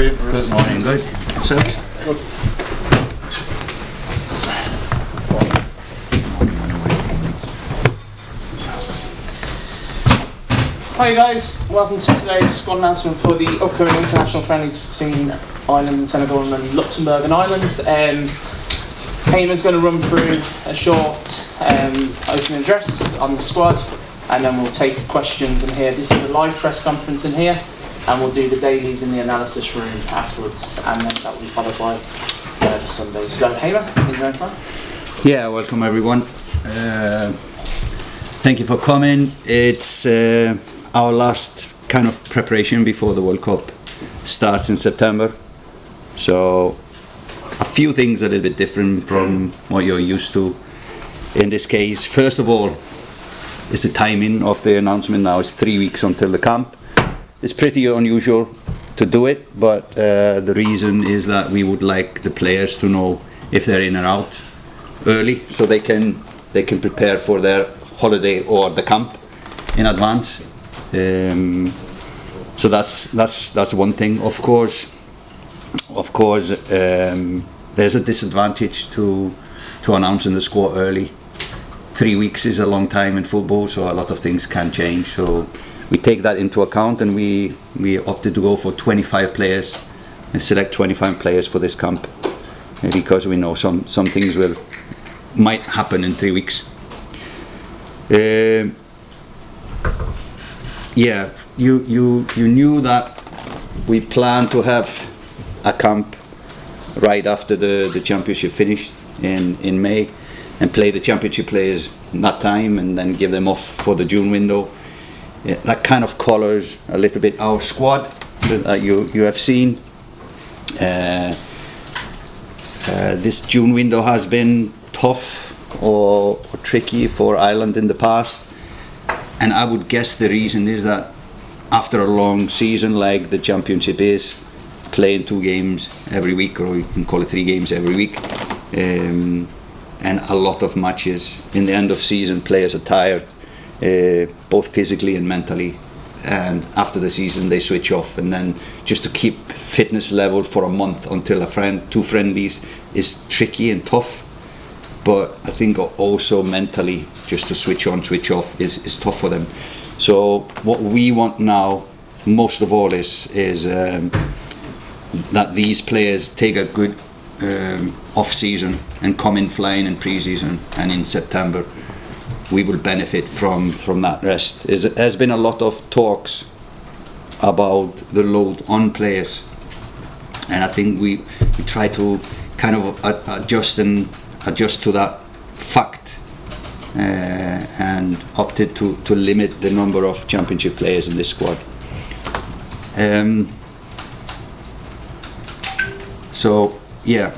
are you, Bruce? Good morning, good. So, Good. Hi guys, welcome to today's squad announcement for the upcoming international friendlies between Ireland and Senegal and Luxembourg and Ireland. Heimir's going to run through a short opening address on the squad, and then we'll take questions in here. This is a live press conference in here, and we'll do the dailies in the analysis room afterwards, and then that will be followed by the Sundays. So Heimir, in your own time. yeah, welcome everyone. Thank you for coming. It's our last kind of preparation before the World Cup starts in September. So a few things a little bit different from what you're used to in this case. First of all, is the timing of the announcement now. It's 3 weeks until the camp. It's pretty unusual to do it, but the reason is that we would like the players to know if they're in or out early, so they can prepare for their holiday or the camp in advance. So that's one thing. Of course, there's a disadvantage to announcing the squad early. 3 weeks is a long time in football, so a lot of things can change. So we take that into account, and we opted to go for 25 players and select 25 players for this camp, because we know some things might happen in 3 weeks. Yeah, you knew that we planned to have a camp right after the championship finished in May, and play the championship players in that time, and then give them off for the June window. Yeah, that kind of colours a little bit our squad that you have seen. This June window has been tough or tricky for Ireland in the past. And I would guess the reason is that after a long season like the championship is, playing 2 games every week, or you can call it 3 games every week, and a lot of matches, in the end of season players are tired, both physically and mentally, and after the season they switch off, and then just to keep fitness level for a month until 2 friendlies is tricky and tough. But I think also mentally, just to switch on, switch off is tough for them. So what we want now, most of all, is that these players take a good off season and come in flying in pre-season, and in September we will benefit from that rest. There has been a lot of talks about the load on players, and I think we try to kind of adjust to that fact, and opted to limit the number of championship players in this squad. So yeah,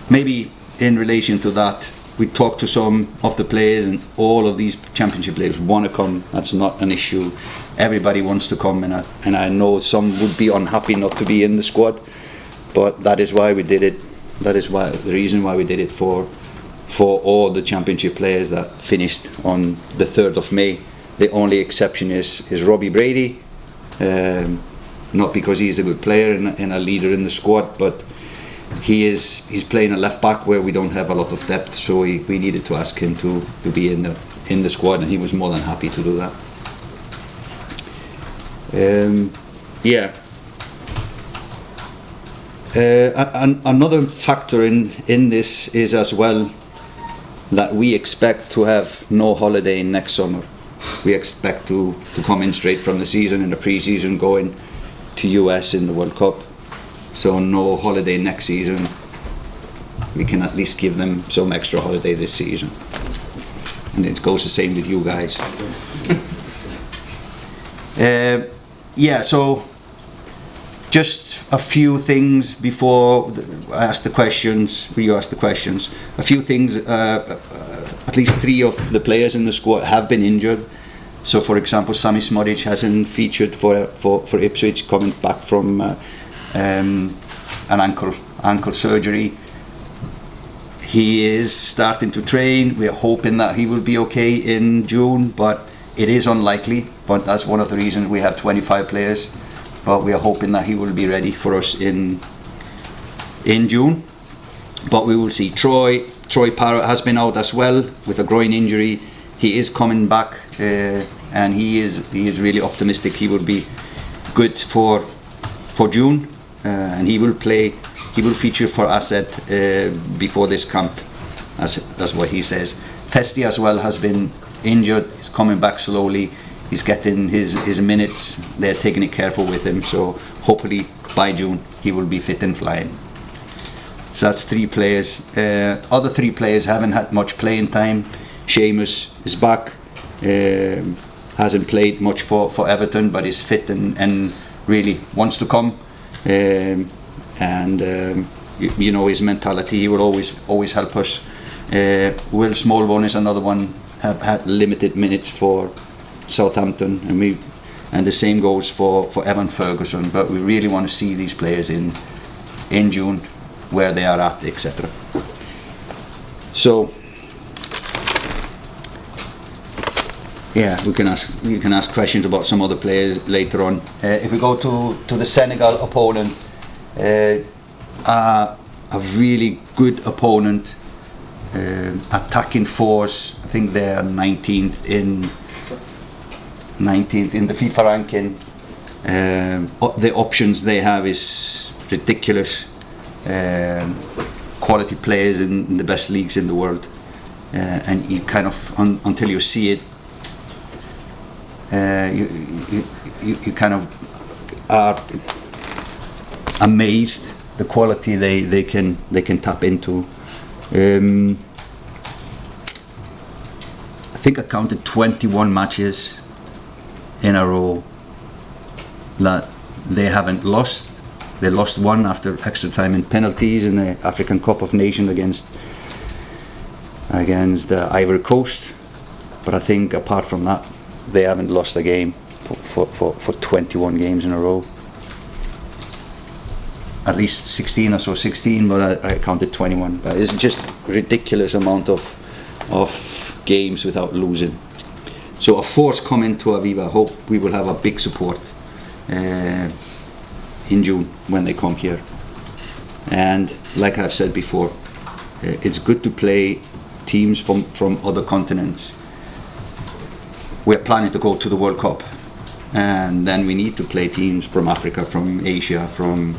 maybe in relation to that, we talked to some of the players, and all of these championship players want to come. That's not an issue. Everybody wants to come, and I know some would be unhappy not to be in the squad, but that is why we did it. That is the reason why we did it for all the championship players that finished on the 3rd of May. The only exception is Robbie Brady, not because he is a good player and a leader in the squad, but he's playing a left back where we don't have a lot of depth, so we needed to ask him to be in the squad, and he was more than happy to do that. Yeah. Another factor in this is as well that we expect to have no holiday next summer. We expect to come in straight from the season, in the pre-season, going to US in the World Cup. So no holiday next season. We can at least give them some extra holiday this season. And it goes the same with you guys. Yeah, so just a few things before I ask the questions, you ask the questions. A few things, at least 3 of the players in the squad have been injured. So for example, Sami Smodic hasn't featured for Ipswich, coming back from an ankle surgery. He is starting to train. We are hoping that he will be okay in June, but it is unlikely. But that's one of the reasons we have 25 players, but we are hoping that he will be ready for us in June. But we will see. Troy Parrott has been out as well with a groin injury. He is coming back, and he is really optimistic. He will be good for June, and he will play. He will feature for Asset before this camp. That's what he says. Festi as well has been injured. He's coming back slowly. He's getting his minutes. They're taking it careful with him. So hopefully by June he will be fit and flying. So that's 3 players. Other 3 players haven't had much playing time. Seamus is back. Hasn't played much for Everton, but is fit and really wants to come. You know his mentality. He will always help us. Will Smallbone is another one. Have had limited minutes for Southampton, and the same goes for Evan Ferguson. But we really want to see these players in June, where they are at, etc. So yeah, we can ask questions about some other players later on. If we go to the Senegal opponent, a really good opponent, attacking force. I think they are 19th in the FIFA ranking. The options they have is ridiculous. Quality players in the best leagues in the world, and you kind of until you see it, you kind of are amazed the quality they can tap into. I think I counted 21 matches in a row that they haven't lost. They lost one after extra time and penalties in the African Cup of Nations against Ivory Coast. But I think apart from that, they haven't lost a game for 21 games in a row. At least 16 or so, 16, but I counted 21. But it's just ridiculous amount of games without losing. So a force coming to Aviva. I hope we will have a big support in June when they come here. And like I've said before, it's good to play teams from other continents. We're planning to go to the World Cup, and then we need to play teams from Africa, from Asia, from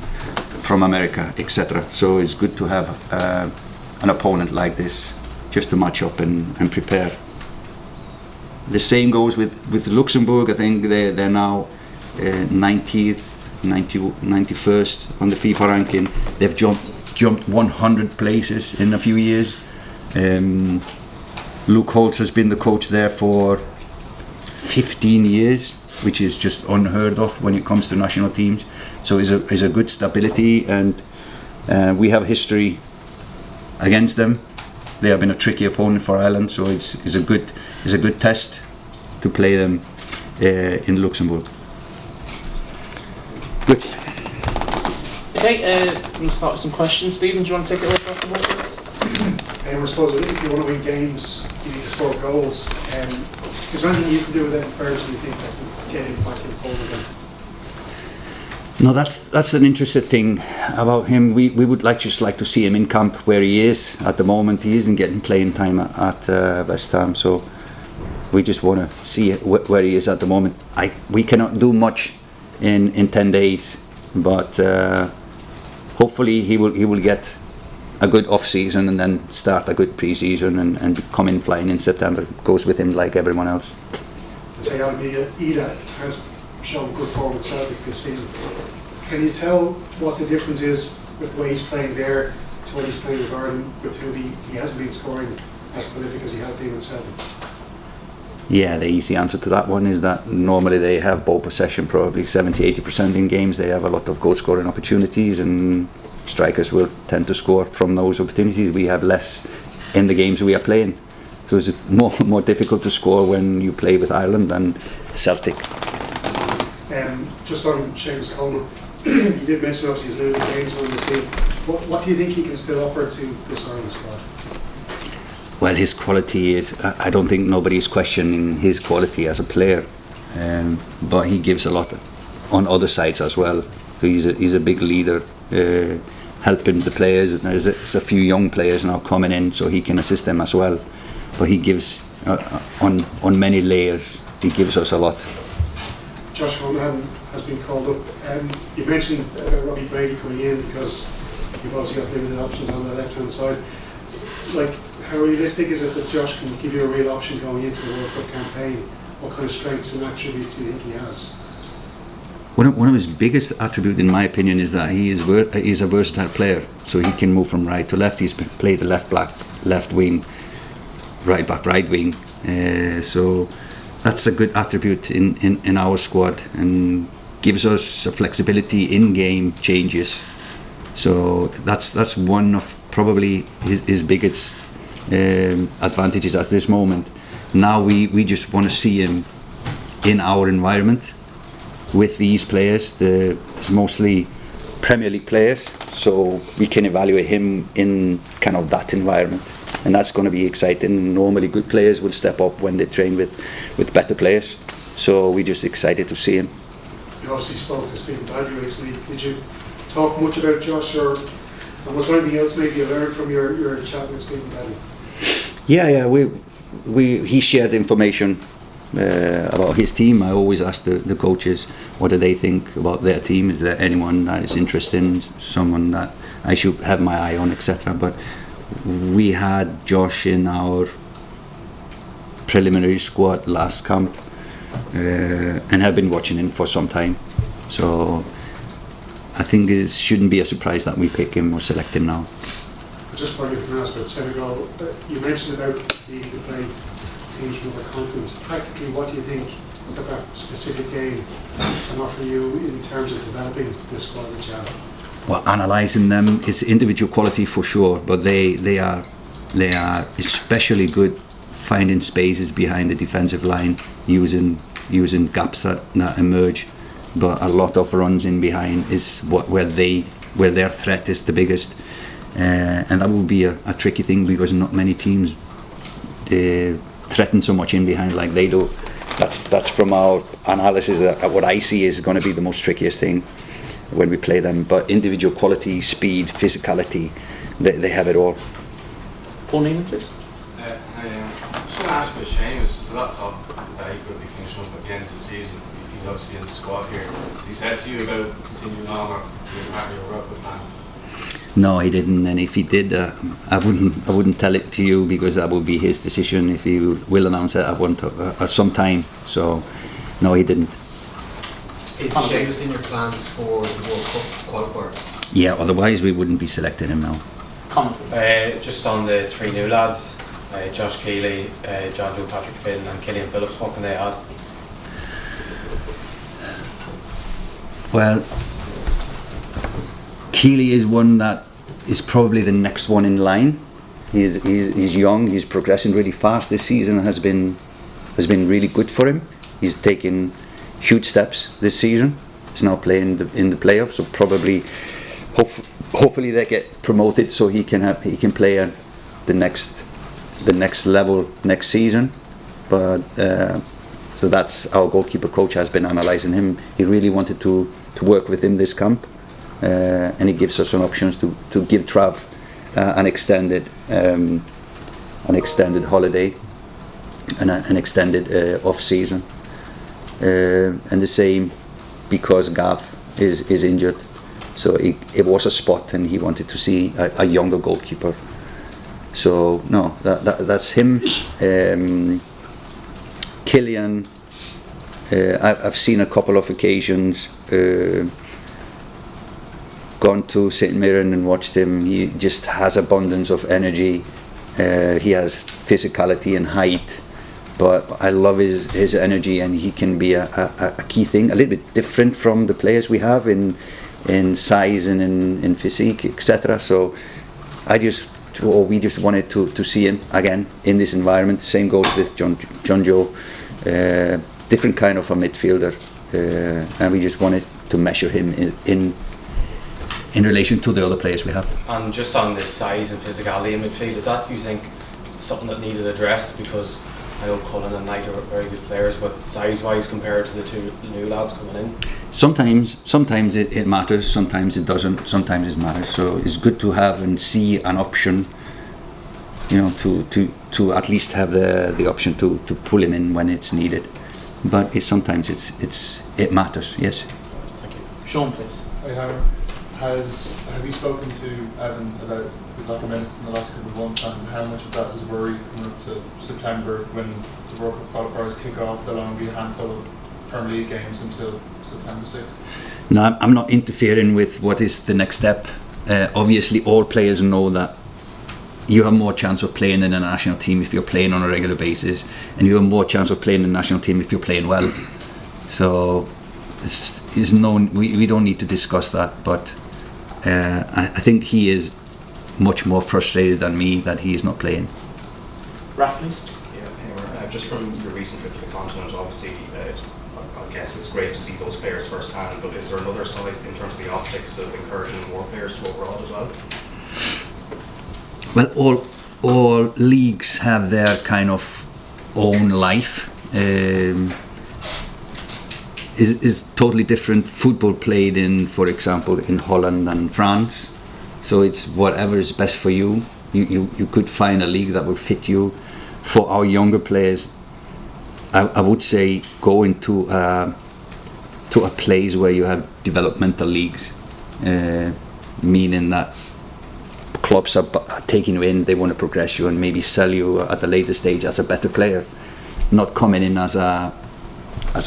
America, etc. So it's good to have an opponent like this just to match up and prepare. The same goes with Luxembourg. I think they're now 90th, 91st on the FIFA ranking. They've jumped 100 places in a few years. Luke Holtz has been the coach there for 15 years, which is just unheard of when it comes to national teams. So it's a good stability, and we have history against them. They have been a tricky opponent for Ireland, so it's a good test to play them in Luxembourg. Good. Okay, we'll start with some questions. Stephen, do you want to take it away first of all, please? I suppose if you want to win games, you need to score goals. Is there anything you can do with Evan Ferguson, you think, that can get him back in form again? No, that's an interesting thing about him. We would just like to see him in camp where he is at the moment. He isn't getting playing time at West Ham, so we just want to see where he is at the moment. We cannot do much in 10 days, but hopefully he will get a good off-season and then start a good pre-season and come in flying in September. It goes with him like everyone else. And say Ida has shown good form at Celtic this season. Can you tell what the difference is with the way he's playing there to what he's playing with Ireland, with whom he hasn't been scoring as prolific as he had been with Celtic? Yeah, the easy answer to that one is that normally they have ball possession, probably 70-80% in games. They have a lot of goal scoring opportunities, and strikers will tend to score from those opportunities. We have less in the games we are playing, so it's more difficult to score when you play with Ireland than Celtic. Just on Seamus Coleman, you did mention obviously his limited games on the scene. What do you think he can still offer to this Ireland squad? Well, his quality is, I don't think nobody is questioning his quality as a player, but he gives a lot on other sides as well. So he's a big leader, helping the players. And there's a few young players now coming in, so he can assist them as well. But he gives on many layers. He gives us a lot. Josh Honahan has been called up. You mentioned Robbie Brady coming in because you've obviously got limited options on the left-hand side. Like, how realistic is it that Josh can give you a real option going into the World Cup campaign? What kind of strengths and attributes do you think he has? One of his biggest attributes, in my opinion, is that he's a versatile player. So he can move from right to left. He's played the left back, left wing, right back, right wing. So that's a good attribute in our squad, and gives us a flexibility in game changes. So that's one of probably his biggest advantages at this moment. Now we just want to see him in our environment with these players. It's mostly Premier League players, so we can evaluate him in kind of that environment, and that's going to be exciting. Normally good players would step up when they train with better players, so we're just excited to see him. You obviously spoke to Stephen Badley recently. Did you talk much about Josh, and was there anything else maybe you learned from your chat with Stephen Badley? Yeah, he shared information about his team. I always ask the coaches what do they think about their team. Is there anyone that is interesting, someone that I should have my eye on, etc. But we had Josh in our preliminary squad last camp, and have been watching him for some time. So I think it shouldn't be a surprise that we pick him or select him now. Just while you can ask about Senegal, you mentioned about needing to play teams from other continents. Tactically, what do you think that specific game can offer you in terms of developing this squad that you have? Well, analysing them, it's individual quality for sure, but they are especially good finding spaces behind the defensive line, using gaps that emerge. But a lot of runs in behind is where their threat is the biggest, and that will be a tricky thing because not many teams threaten so much in behind like they do. That's from our analysis. What I see is going to be the most trickiest thing when we play them. But individual quality, speed, physicality, they have it all. Paul Neiman, please. I just want to ask about Seamus. There's a lot of talk that he could be finishing up at the end of the season. He's obviously in the squad here. He said to you about continuing on or being part of your World Cup plans? No, he didn't. And if he did, I wouldn't tell it to you because that would be his decision. If he will announce it, I want some time. So, no, he didn't. Is Seamus in your plans for the World Cup qualifier? Yeah, otherwise we wouldn't be selecting him now. Comment, please. Just on the three new lads, Josh Keeley, John Joe Patrick Finn and Killian Phillips, what can they add? Well, Keeley is one that is probably the next one in line. He's young, he's progressing really fast. This season has been really good for him. He's taken huge steps this season. He's now playing in the playoffs, so probably, hopefully they get promoted so he can play at the next level next season. But so that's our goalkeeper coach has been analysing him. He really wanted to work with him this camp, and he gives us some options to give Trav an extended holiday and an extended off season. And the same because Gav is injured, so it was a spot and he wanted to see a younger goalkeeper. So no, that's him. Killian, I've seen a couple of occasions, gone to St Mirren and watched him. He just has abundance of energy. He has physicality and height. But I love his energy, and he can be a key thing, a little bit different from the players we have in size and in physique, etc. So we just wanted to see him again in this environment. Same goes with John Joe, different kind of a midfielder, and we just wanted to measure him in relation to the other players we have. And just on this size and physicality in midfield, is that, you think, something that needed addressed? Because I know Cullen and Knight are very good players, but size-wise compared to the two new lads coming in. Sometimes it matters, sometimes it doesn't, sometimes it matters. So it's good to have and see an option, you know, to at least have the option to pull him in when it's needed. But sometimes it matters, yes. Thank you. Sean, please. Hey, Heimir, have you spoken to Evan about his lack of minutes in the last couple of months, and how much of that is worry coming up to September when the World Cup qualifiers kick off? There'll only be a handful of Premier League games until September 6th. No, I'm not interfering with what is the next step. Obviously, all players know that you have more chance of playing in a national team if you're playing on a regular basis, and you have more chance of playing in a national team if you're playing well. So we don't need to discuss that, but I think he is much more frustrated than me that he is not playing. Raf, please. Yeah, just from your recent trip to the continent, obviously, I guess it's great to see those players firsthand, but is there another side in terms of the optics of encouraging more players to go abroad as well? Well, all leagues have their kind of own life. Is totally different football played in, for example, in Holland and France. So it's whatever is best for you. You could find a league that will fit you. For our younger players, I would say go into to a place where you have developmental leagues, meaning that clubs are taking you in, they want to progress you and maybe sell you at a later stage as a better player, not coming in as a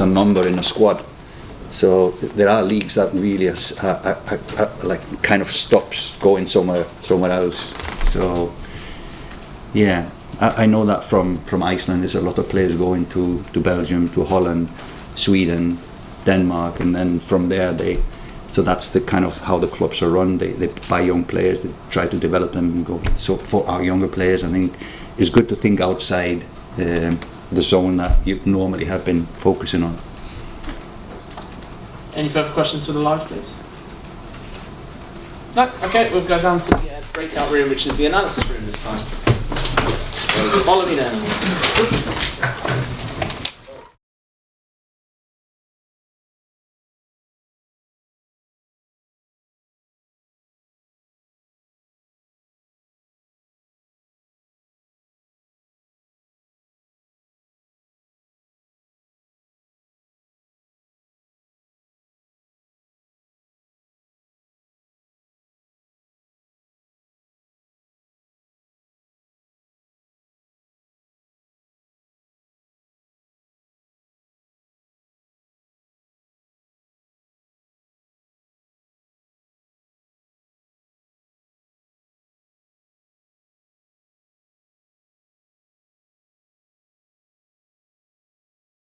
number in a squad. So there are leagues that really like kind of stops going somewhere else. So yeah, I know that from Iceland there's a lot of players going to Belgium, to Holland, Sweden, Denmark, and then from there so that's the kind of how the clubs are run. They buy young players, they try to develop them and go. So for our younger players, I think it's good to think outside the zone that you normally have been focusing on. Any further questions for the live, please? No? Okay, we'll go down to the breakout room, which is the analysis room this time. Follow me then.